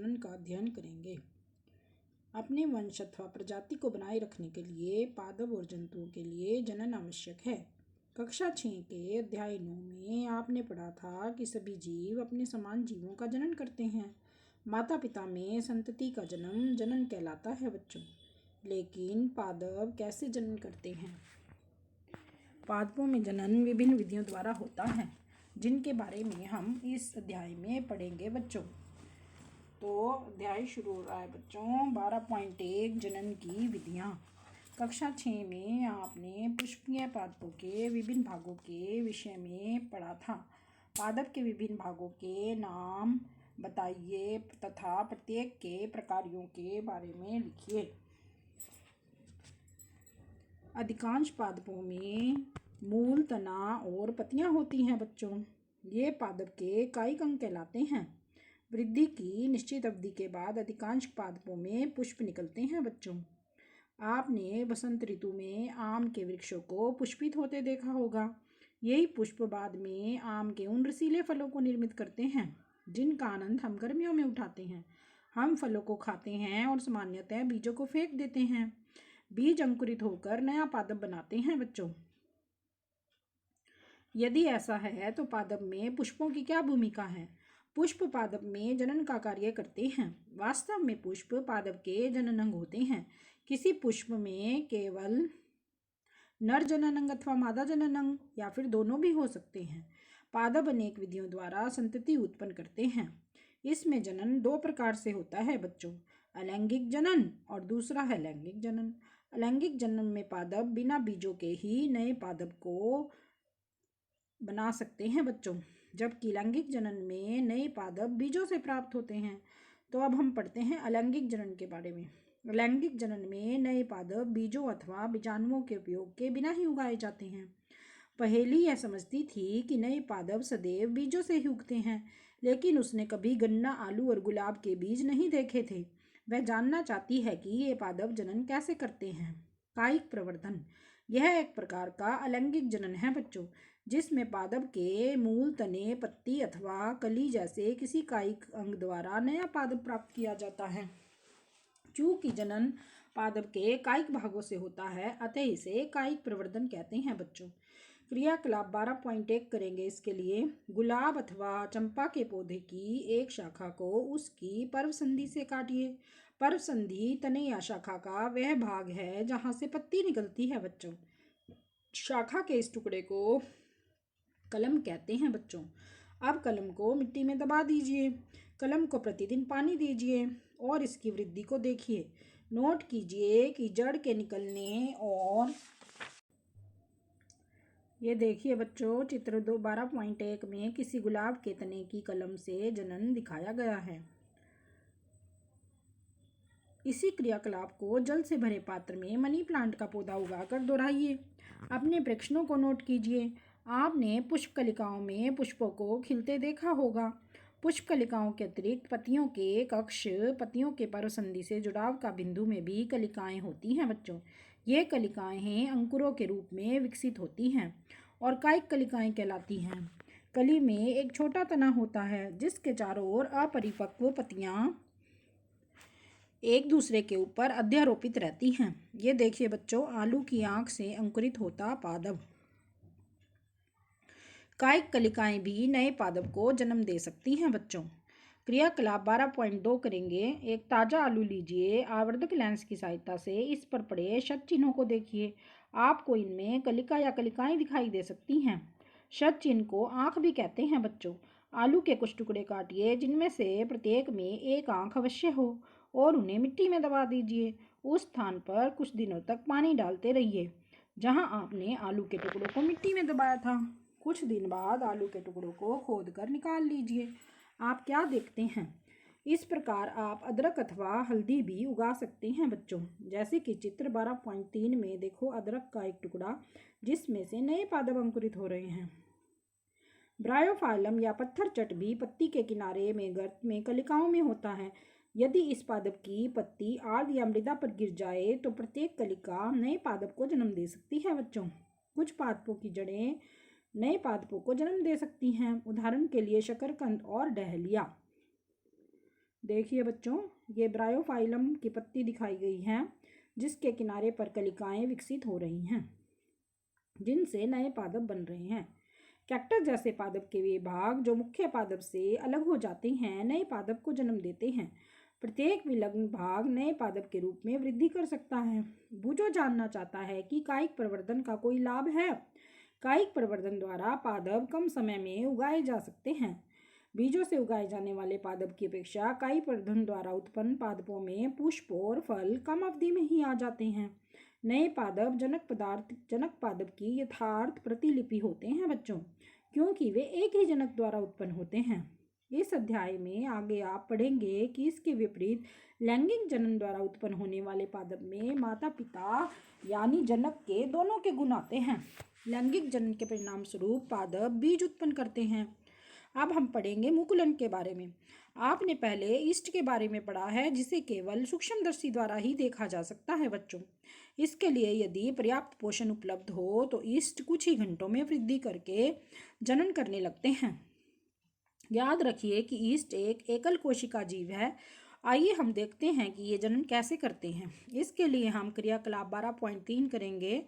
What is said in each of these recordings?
जनन का अध्ययन करेंगे। अपने वंश अथवा प्रजाति को बनाए रखने के लिए पादप और जंतुओं के लिए जनन आवश्यक है। कक्षा 6 के अध्याय 9 में आपने पढ़ा था कि सभी जीव अपने समान जीवों का जनन करते हैं। माता पिता में संतति का जन्म जनन कहलाता है बच्चों। लेकिन पादप कैसे जनन करते हैं? पादपों में जनन विभिन्न विधियों द्वारा होता है, जिनके बारे में हम इस अध्याय में पढ़ेंगे बच्चों। तो अध्याय शुरू हो रहा है बच्चों। 12.1 जनन की विधियाँ। कक्षा 6 में आपने पुष्पीय पादपों के विभिन्न भागों के विषय में पढ़ा था। पादप के विभिन्न भागों के नाम बताइए तथा प्रत्येक के प्रकारों के बारे में लिखिए। अधिकांश पादपों में मूल, तना और पत्तियां होती हैं बच्चों। ये पादप के कायिक अंग कहलाते हैं। वृद्धि की निश्चित अवधि के बाद अधिकांश पादपों में पुष्प निकलते हैं बच्चों। आपने बसंत ऋतु में आम के वृक्षों को पुष्पित होते देखा होगा। यही पुष्प बाद में आम के उन रसीले फलों को निर्मित करते हैं जिनका आनंद हम गर्मियों में उठाते हैं। हम फलों को खाते हैं और सामान्यतः बीजों को फेंक देते हैं। बीज अंकुरित होकर नया पादप बनाते हैं बच्चों। यदि ऐसा है तो पादप में पुष्पों की क्या भूमिका है? पुष्प पादप में जनन का कार्य करते हैं। वास्तव में पुष्प पादप के जनन अंग होते हैं। किसी पुष्प में केवल नर जनन अंग अथवा मादा जनन अंग या फिर दोनों भी हो सकते हैं। पादप अनेक विधियों द्वारा संतति उत्पन्न करते हैं। इसमें जनन दो प्रकार से होता है बच्चों, अलैंगिक जनन और दूसरा है लैंगिक जनन। अलैंगिक जनन में पादप बिना बीजों के ही नए पादप को बना सकते हैं बच्चों, जबकि लैंगिक जनन में नए पादप बीजों से प्राप्त होते हैं। तो अब हम पढ़ते हैं अलैंगिक जनन के बारे में। लैंगिक जनन में नए पादप बीजों अथवा बीजाणुओं के उपयोग के बिना ही उगाए जाते हैं। पहेली यह समझती थी कि नए पादप सदैव बीजों से ही उगते हैं, लेकिन उसने कभी गन्ना, आलू और गुलाब के बीज नहीं देखे थे। वह जानना चाहती है कि ये पादप जनन कैसे करते हैं। कायिक प्रवर्धन, यह एक प्रकार का अलैंगिक जनन है बच्चों, जिसमें पादप के मूल, तने, पत्ती अथवा कली जैसे किसी कायिक अंग द्वारा नया पादप प्राप्त किया जाता है। चूंकि जनन पादप के कायिक भागों से होता है, अतः इसे कायिक प्रवर्धन कहते हैं बच्चों। क्रियाकलाप 12.1 करेंगे इसके लिए। गुलाब अथवा चंपा के पौधे की एक शाखा को उसकी पर्व संधि से काटिए। पर्व संधि तने या शाखा का वह भाग है जहाँ से पत्ती निकलती है बच्चों। शाखा के इस टुकड़े को कलम कहते हैं बच्चों। अब कलम को मिट्टी में दबा दीजिए। कलम को प्रतिदिन पानी दीजिए और इसकी वृद्धि को देखिए। नोट कीजिए कि जड़ के निकलने और ये देखिए बच्चों, चित्र 12.1 में किसी गुलाब के तने की कलम से जनन दिखाया गया है। इसी क्रियाकलाप को जल से भरे पात्र में मनी प्लांट का पौधा उगाकर दोहराइए। अपने प्रेक्षणों को नोट कीजिए। आपने पुष्प कलिकाओं में पुष्पों को खिलते देखा होगा। पुष्प कलिकाओं के अतिरिक्त पत्तियों के कक्ष, पत्तियों के पर्व संधि से जुड़ाव का बिंदु में भी कलिकाएं होती हैं बच्चों। ये कलिकाएं अंकुरों के रूप में विकसित होती हैं और कायिक कलिकाएं कहलाती हैं। कली में एक छोटा तना होता है जिसके चारों ओर अपरिपक्व पत्तियां एक दूसरे के ऊपर अध्यारोपित रहती हैं। ये देखिए बच्चों, आलू की आंख से अंकुरित होता पादप। कायिक कलिकाएं भी नए पादप को जन्म दे सकती हैं बच्चों। क्रियाकलाप 12.2 करेंगे। एक ताज़ा आलू लीजिए। आवर्धक लेंस की सहायता से इस पर पड़े शत चिन्हों को देखिए। आपको इनमें कलिका या कलिकाएं दिखाई दे सकती हैं। शत चिन्ह को आँख भी कहते हैं बच्चों। आलू के कुछ टुकड़े काटिए जिनमें से प्रत्येक में एक आँख अवश्य हो और उन्हें मिट्टी में दबा दीजिए। उस स्थान पर कुछ दिनों तक पानी डालते रहिए जहां आपने आलू के टुकड़ों को मिट्टी में दबाया था। कुछ दिन बाद आलू के टुकड़ों को खोदकर निकाल लीजिए। आप क्या देखते हैं? इस प्रकार आप अदरक अथवा हल्दी भी उगा सकते हैं बच्चों, जैसे कि चित्र 12.3 में देखो अदरक का एक टुकड़ा जिसमें से नए पादप अंकुरित हो रहे हैं। ब्रायोफाइलम या पत्थर चट भी पत्ती के किनारे में गर्त में कलिकाओं में होता है। यदि इस पादप की पत्ती आर्द्र या मृदा पर गिर जाए तो प्रत्येक कलिका नए पादप को जन्म दे सकती है बच्चों। कुछ पादपों की जड़ें नए पादपों को जन्म दे सकती हैं, उदाहरण के लिए शकरकंद और डहलिया। देखिए बच्चों, ये ब्रायोफाइलम की पत्ती दिखाई गई है जिसके किनारे पर कलिकाएं विकसित हो रही हैं जिनसे नए पादप बन रहे हैं। कैक्टस जैसे पादप के वे भाग जो मुख्य पादप से अलग हो जाते हैं नए पादप को जन्म देते हैं। प्रत्येक विलग्न भाग नए पादप के रूप में वृद्धि कर सकता है। बूजो जानना चाहता है कि कायिक प्रवर्धन का कोई लाभ है। कायिक प्रवर्धन द्वारा पादप कम समय में उगाए जा सकते हैं। बीजों से उगाए जाने वाले पादप की अपेक्षा कायिक प्रवर्धन द्वारा उत्पन्न पादपों में पुष्प और फल कम अवधि में ही आ जाते हैं। नए पादप जनक पादप की यथार्थ प्रतिलिपि होते हैं बच्चों, क्योंकि वे एक ही जनक द्वारा उत्पन्न होते हैं। इस अध्याय में आगे आप पढ़ेंगे कि इसके विपरीत लैंगिक जनन द्वारा उत्पन्न होने वाले पादप में माता पिता यानी जनक के दोनों के गुण आते हैं। लैंगिक जनन के परिणाम स्वरूप पादप बीज उत्पन्न करते हैं। अब हम पढ़ेंगे मुकुलन के बारे में। आपने पहले ईस्ट के बारे में पढ़ा है जिसे केवल सूक्ष्मदर्शी द्वारा ही देखा जा सकता है बच्चों। इसके लिए यदि पर्याप्त पोषण उपलब्ध हो तो ईस्ट कुछ ही घंटों में वृद्धि करके जनन करने लगते हैं। याद रखिए कि ईस्ट एक एकल कोशिका जीव है। आइए हम देखते हैं कि ये जनन कैसे करते हैं। इसके लिए हम क्रियाकलाप 12.3 करेंगे।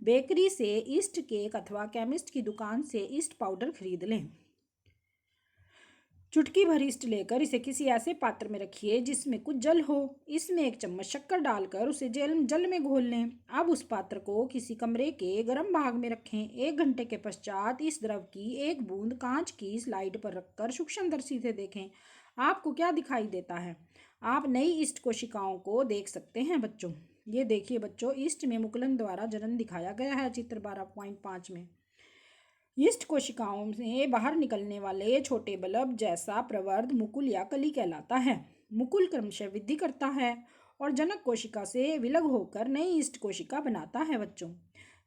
बेकरी से ईस्ट केक अथवा केमिस्ट की दुकान से ईस्ट पाउडर खरीद लें। चुटकी भर ईस्ट लेकर इसे किसी ऐसे पात्र में रखिए जिसमें कुछ जल हो। इसमें 1 चम्मच शक्कर डालकर उसे जल में घोल लें। अब उस पात्र को किसी कमरे के गर्म भाग में रखें। 1 घंटे के पश्चात इस द्रव की 1 बूंद कांच की स्लाइड पर रखकर सूक्ष्मदर्शी से देखें। आपको क्या दिखाई देता है? आप नई ईस्ट कोशिकाओं को देख सकते हैं बच्चों। ये देखिए बच्चों, ईस्ट में मुकुलन द्वारा जनन दिखाया गया है चित्र 12.5 में। ईस्ट कोशिकाओं से बाहर निकलने वाले छोटे बल्ब जैसा प्रवर्ध मुकुल या कली कहलाता है। मुकुल क्रमशः वृद्धि करता है और जनक कोशिका से विलग होकर नई ईस्ट कोशिका बनाता है बच्चों।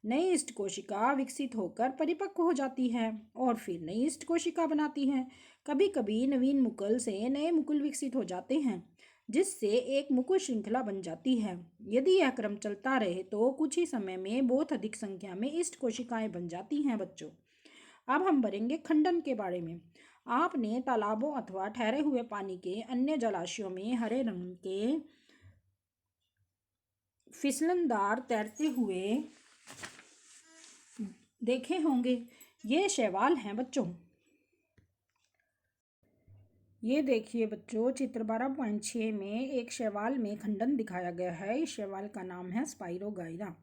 नई ईस्ट कोशिका विकसित होकर परिपक्व हो जाती है और फिर नई ईस्ट कोशिका बनाती है। कभी कभी नवीन मुकुल से नए मुकुल विकसित हो जाते हैं जिससे एक मुकुल श्रृंखला बन जाती है। यदि यह क्रम चलता रहे तो कुछ ही समय में बहुत अधिक संख्या में ईस्ट कोशिकाएं बन जाती हैं बच्चों। अब हम बढ़ेंगे खंडन के बारे में। आपने तालाबों अथवा ठहरे हुए पानी के अन्य जलाशयों में हरे रंग के फिसलनदार तैरते हुए देखे होंगे। ये शैवाल हैं बच्चों। ये देखिए बच्चों, चित्र 12.6 में एक शैवाल में खंडन दिखाया गया है। इस शैवाल का नाम है स्पाइरोगाइरा।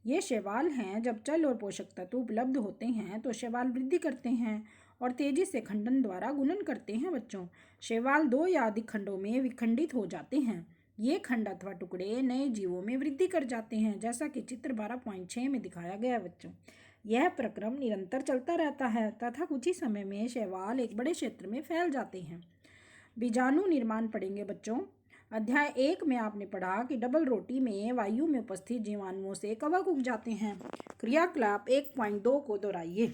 ये शैवाल हैं। जब जल और पोषक तत्व उपलब्ध होते हैं तो शैवाल वृद्धि करते हैं और तेजी से खंडन द्वारा गुणन करते हैं बच्चों। शैवाल 2 या अधिक खंडों में विखंडित हो जाते हैं। ये खंड अथवा टुकड़े नए जीवों में वृद्धि कर जाते हैं, जैसा कि चित्र 12.6 में दिखाया गया है बच्चों। यह प्रक्रम निरंतर चलता रहता है तथा कुछ ही समय में शैवाल एक बड़े क्षेत्र में फैल जाते हैं। बीजाणु निर्माण पढ़ेंगे बच्चों। अध्याय 1 में आपने पढ़ा कि डबल रोटी में वायु में उपस्थित जीवाणुओं से कवक उग जाते हैं। क्रियाकलाप 1.2 को दोहराइए।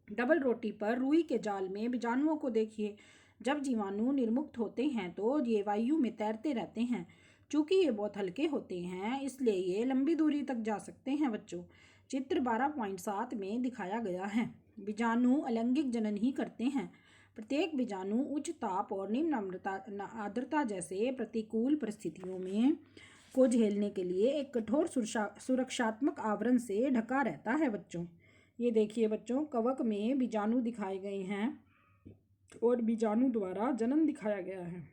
डबल रोटी पर रुई के जाल में बीजाणुओं को देखिए। जब जीवाणु निर्मुक्त होते हैं तो ये वायु में तैरते रहते हैं। चूंकि ये बहुत हल्के होते हैं इसलिए ये लंबी दूरी तक जा सकते हैं बच्चों। चित्र 12.7 में दिखाया गया है। बीजाणु अलैंगिक जनन ही करते हैं। प्रत्येक बीजाणु उच्च ताप और निम्न आर्द्रता जैसे प्रतिकूल परिस्थितियों में को झेलने के लिए एक कठोर सुरक्षात्मक आवरण से ढका रहता है बच्चों। ये देखिए बच्चों, कवक में बीजाणु दिखाए गए हैं और बीजाणु द्वारा जनन दिखाया गया है,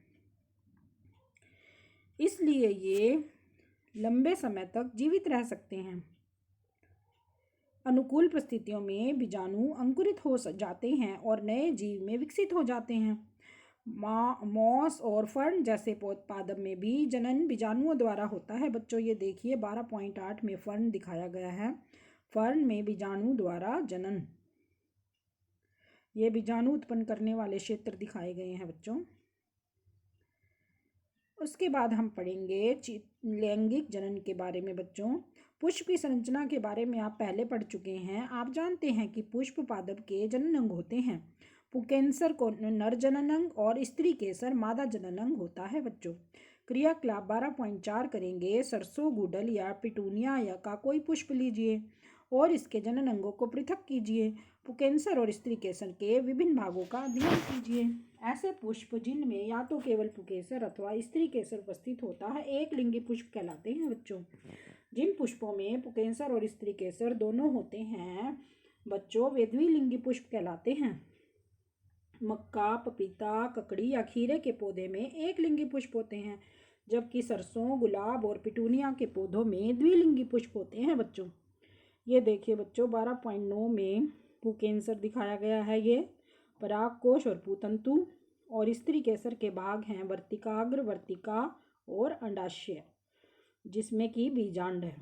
इसलिए ये लंबे समय तक जीवित रह सकते हैं। अनुकूल परिस्थितियों में बीजाणु अंकुरित हो जाते हैं और नए जीव में विकसित हो जाते हैं। मॉस और फर्न जैसे पादप में भी जनन बीजाणुओं द्वारा होता है बच्चों। ये देखिए 12.8 में फर्न दिखाया गया है। फर्न में बीजाणु द्वारा जनन। ये बीजाणु उत्पन्न करने वाले क्षेत्र दिखाए गए हैं बच्चों। उसके बाद हम पढ़ेंगे लैंगिक जनन के बारे में बच्चों। पुष्प की संरचना के बारे में आप पहले पढ़ चुके हैं। आप जानते हैं कि पुष्प पादप के जनन अंग होते हैं। पुंकेसर को नर जनन अंग और स्त्री केसर मादा जनन अंग होता है बच्चों। क्रियाकलाप 12.4 करेंगे। सरसों, गुड़हल या पिटूनिया या का कोई पुष्प लीजिए और इसके जनन अंगों को पृथक कीजिए पुकेसर और स्त्री केसर के विभिन्न भागों का अध्ययन कीजिए। ऐसे पुष्प जिनमें या तो केवल पुकेसर अथवा स्त्री केसर उपस्थित होता है एक लिंगी पुष्प कहलाते हैं बच्चों। जिन पुष्पों में पुकेसर और स्त्री केसर दोनों होते हैं बच्चों वे द्विलिंगी पुष्प कहलाते हैं। मक्का, पपीता, ककड़ी या खीरे के पौधे में एक लिंगी पुष्प होते हैं, जबकि सरसों, गुलाब और पिटूनिया के पौधों में द्विलिंगी पुष्प होते हैं बच्चों। ये देखिए बच्चों 12.9 में पुकेसर दिखाया गया है। ये परागकोश और पुतंतु और स्त्री केसर के भाग हैं वर्तिकाग्र, वर्तिका और अंडाशय, जिसमें कि बीजांड है।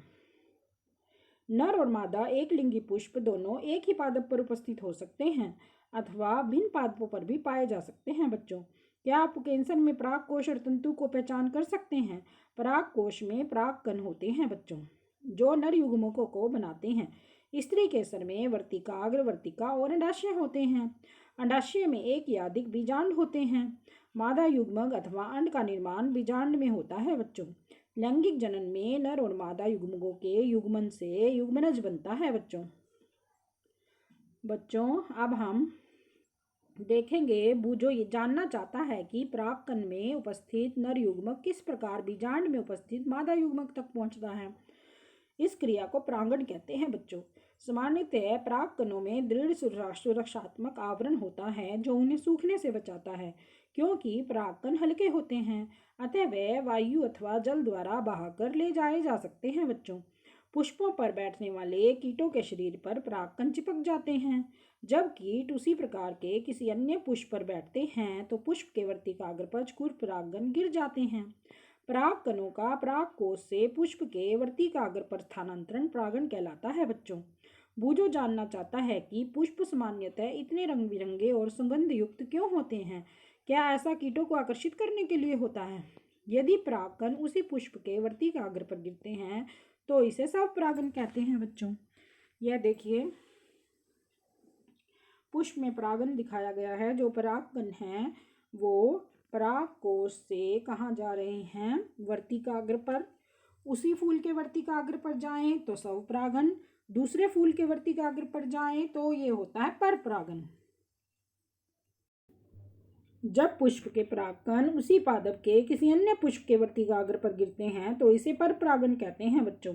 नर और मादा एक लिंगी पुष्प दोनों एक ही पादप पर उपस्थित हो सकते हैं अथवा भिन्न पादपों पर भी पाए जा सकते हैं बच्चों। क्या आप पुकेसर में परागकोश और तंतु को पहचान कर सकते हैं? परागकोश में परागकण होते हैं बच्चों जो नर युग्मकों को बनाते हैं। स्त्री केसर में वर्तिकाग्र, वर्तिका और अंडाशय होते हैं। अंडाशय में एक या अधिक बीजांड होते हैं। मादा युग्मक अथवा अंड का निर्माण बीजांड में होता है बच्चों। लैंगिक जनन में नर और मादा युग्मकों के युग्मन से युग्मनज बनता है बच्चों। अब हम देखेंगे बूझो ये जानना चाहता है कि परागकण में उपस्थित नर युग्मक किस प्रकार बीजांड में उपस्थित मादा युग्मक तक पहुंचता है। इस क्रिया को परागण कहते हैं बच्चों। सामान्यतः परागकणों में दृढ़ सुरक्षात्मक आवरण होता है जो उन्हें सूखने से बचाता है। क्योंकि परागकण हल्के होते हैं अतः वे वायु अथवा जल द्वारा बहाकर ले जाए जा सकते हैं बच्चों। पुष्पों पर बैठने वाले कीटों के शरीर पर परागकण चिपक जाते हैं। जब कीट उसी प्रकार के किसी अन्य पुष्प पर बैठते हैं तो पुष्प के वर्तिकाग्र पर कुछ परागकण गिर जाते हैं। परागकणों का परागकोश से पुष्प के वर्तिकाग्र पर स्थानांतरण परागण कहलाता है बच्चों। बूझो जानना चाहता है कि पुष्प सामान्यतः इतने रंग बिरंगे और सुगंध युक्त क्यों होते हैं। क्या ऐसा कीटों को आकर्षित करने के लिए होता है? यदि परागकण उसी पुष्प के वर्तिकाग्र पर गिरते हैं तो इसे स्वपरागण कहते हैं बच्चों। यह देखिए पुष्प में परागण दिखाया गया है। जो परागकण हैं वो परागकोश से कहाँ जा रहे हैं? वर्तिकाग्र पर। उसी फूल के वर्तिकाग्र पर जाएं तो स्वपरागण, दूसरे फूल के वर्तिकाग्र पर जाएं तो ये होता है परपरागण। जब पुष्प के परागकण उसी पादप के किसी अन्य पुष्प के वर्तिकाग्र पर गिरते हैं तो इसे परपरागण कहते हैं बच्चों।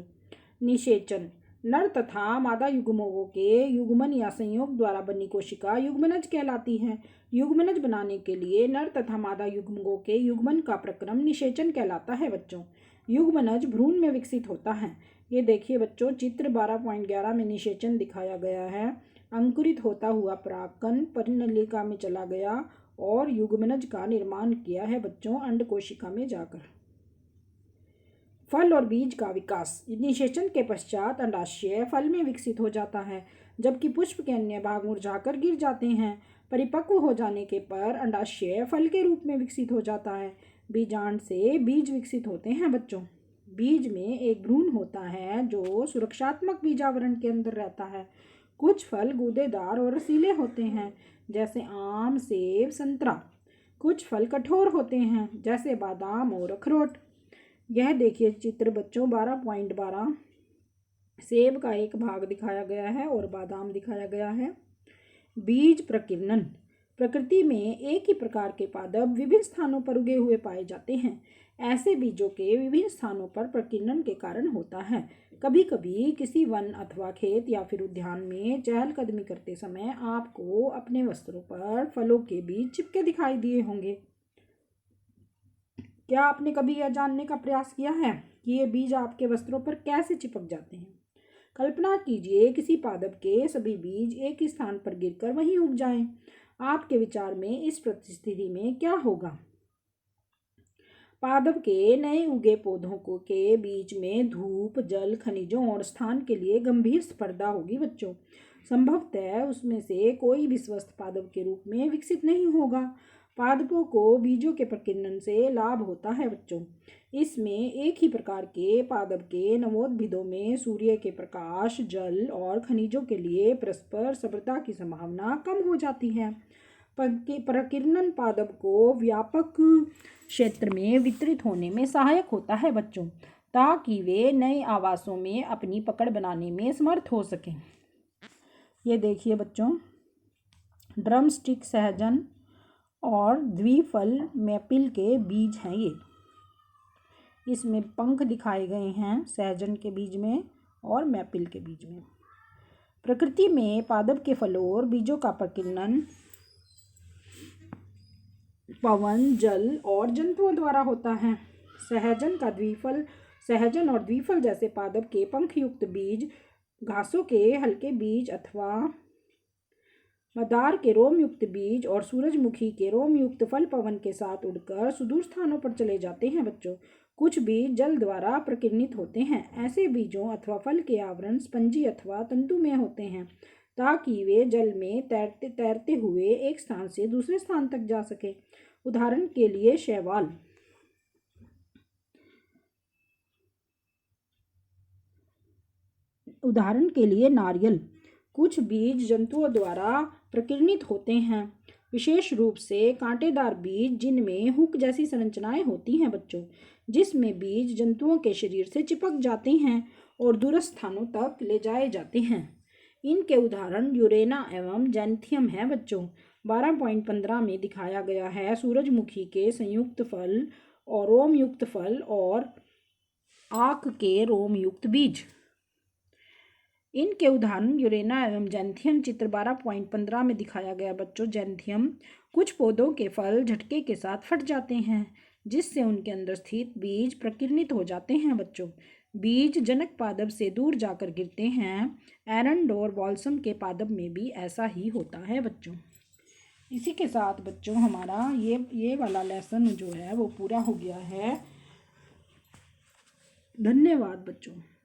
निषेचन नर तथा मादा युग्मकों के युग्मन या संयोग द्वारा बनी कोशिका युग्मनज कहलाती है। युग्मनज बनाने के लिए नर तथा मादा युग्मकों के युग्मन का प्रक्रम निषेचन कहलाता है बच्चों। युग्मनज भ्रूण में विकसित होता है। ये देखिए बच्चों चित्र 12.11 में निषेचन दिखाया गया है। अंकुरित होता हुआ परागकण परिनलिका में चला गया और युग्मनज का निर्माण किया है बच्चों अंड कोशिका में जाकर। फल और बीज का विकास निषेचन के पश्चात अंडाशय फल में विकसित हो जाता है जबकि पुष्प के अन्य भाग मुरझाकर गिर जाते हैं। परिपक्व हो जाने के पर अंडाशय फल के रूप में विकसित हो जाता है। बीजांड से बीज विकसित होते हैं बच्चों। बीज में एक भ्रूण होता है जो सुरक्षात्मक बीजावरण के अंदर रहता है। कुछ फल गूदेदार और रसीले होते हैं जैसे आम, सेब, संतरा। कुछ फल कठोर होते हैं जैसे बादाम और अखरोट। यह देखिए चित्र बच्चों 12.12 सेब का एक भाग दिखाया गया है और बादाम दिखाया गया है। बीज प्रकीर्णन प्रकृति में एक ही प्रकार के पादप विभिन्न स्थानों पर उगे हुए पाए जाते हैं। ऐसे बीजों के विभिन्न स्थानों पर प्रकीर्णन के कारण होता है। कभी कभी किसी वन अथवा खेत या फिर उद्यान में चहलकदमी करते समय आपको अपने वस्त्रों पर फलों के बीज चिपके दिखाई दिए होंगे। क्या आपने कभी यह जानने का प्रयास किया है कि ये बीज आपके वस्त्रों पर कैसे चिपक जाते हैं? कल्पना कीजिए किसी पादप के सभी बीज एक ही स्थान पर गिरकर वहीं उग जाएं। आपके विचार में इस परिस्थिति में क्या होगा? पादप के नए उगे पौधों के बीच में धूप, जल, खनिजों और स्थान के लिए गंभीर स्पर्धा होगी बच्चों। संभवतः उसमें से कोई भी स्वस्थ पादप के रूप में विकसित नहीं होगा। पादपों को बीजों के प्रकीर्णन से लाभ होता है बच्चों। इसमें एक ही प्रकार के पादप के नवोद्भिदों में सूर्य के प्रकाश, जल और खनिजों के लिए परस्पर स्पर्धा की संभावना कम हो जाती है। प्रकीर्णन पादप को व्यापक क्षेत्र में वितरित होने में सहायक होता है बच्चों ताकि वे नए आवासों में अपनी पकड़ बनाने में समर्थ हो सकें। ये देखिए बच्चों, ड्रम स्टिक सहजन और द्विफल मैपिल के बीज हैं ये। इसमें पंख दिखाए गए हैं सहजन के बीज में और मैपिल के बीज में। प्रकृति में पादप के फलों और बीजों का प्रकीर्णन पवन, जल और जंतुओं द्वारा होता है। सहजन और द्विफल जैसे पादप के पंखयुक्त बीज घासों के हल्के बीज अथवा मदार के रोमयुक्त बीज और सूरजमुखी के रोमयुक्त फल पवन के साथ उड़कर सुदूर स्थानों पर चले जाते हैं बच्चों। कुछ बीज जल द्वारा प्रकीर्णित होते हैं। ऐसे बीजों अथवा फल के आवरण स्पंजी अथवा तंतु में होते हैं ताकि वे जल में तैरते हुए एक स्थान से दूसरे स्थान तक जा सके। उदाहरण के लिए शैवाल। उदाहरण के लिए नारियल। कुछ बीज जंतुओं द्वारा प्रकीर्णित होते हैं, विशेष रूप से कांटेदार बीज जिनमें हुक जैसी संरचनाएं होती हैं बच्चों, जिसमें बीज जंतुओं के शरीर से चिपक जाते हैं और दूरस्थ स्थानों तक ले जाए जाते हैं। इनके उदाहरण यूरेना एवं जैंथियम है बच्चों। 12.15 में दिखाया गया है सूरजमुखी के संयुक्त फल और रोमयुक्त फल और आक के रोमयुक्त बीज। इनके उदाहरण यूरेना एवं जैंथियम चित्र 12.15 में दिखाया गया बच्चों। जैंथियम कुछ पौधों के फल झटके के साथ फट जाते हैं जिससे उनके अंदर स्थित बीज प्रकीर्णित हो जाते हैं बच्चों। बीज जनक पादप से दूर जाकर गिरते हैं। एरंडोर बॉल्सम के पादप में भी ऐसा ही होता है बच्चों। इसी के साथ बच्चों हमारा ये वाला लेसन जो है वो पूरा हो गया है। धन्यवाद बच्चों।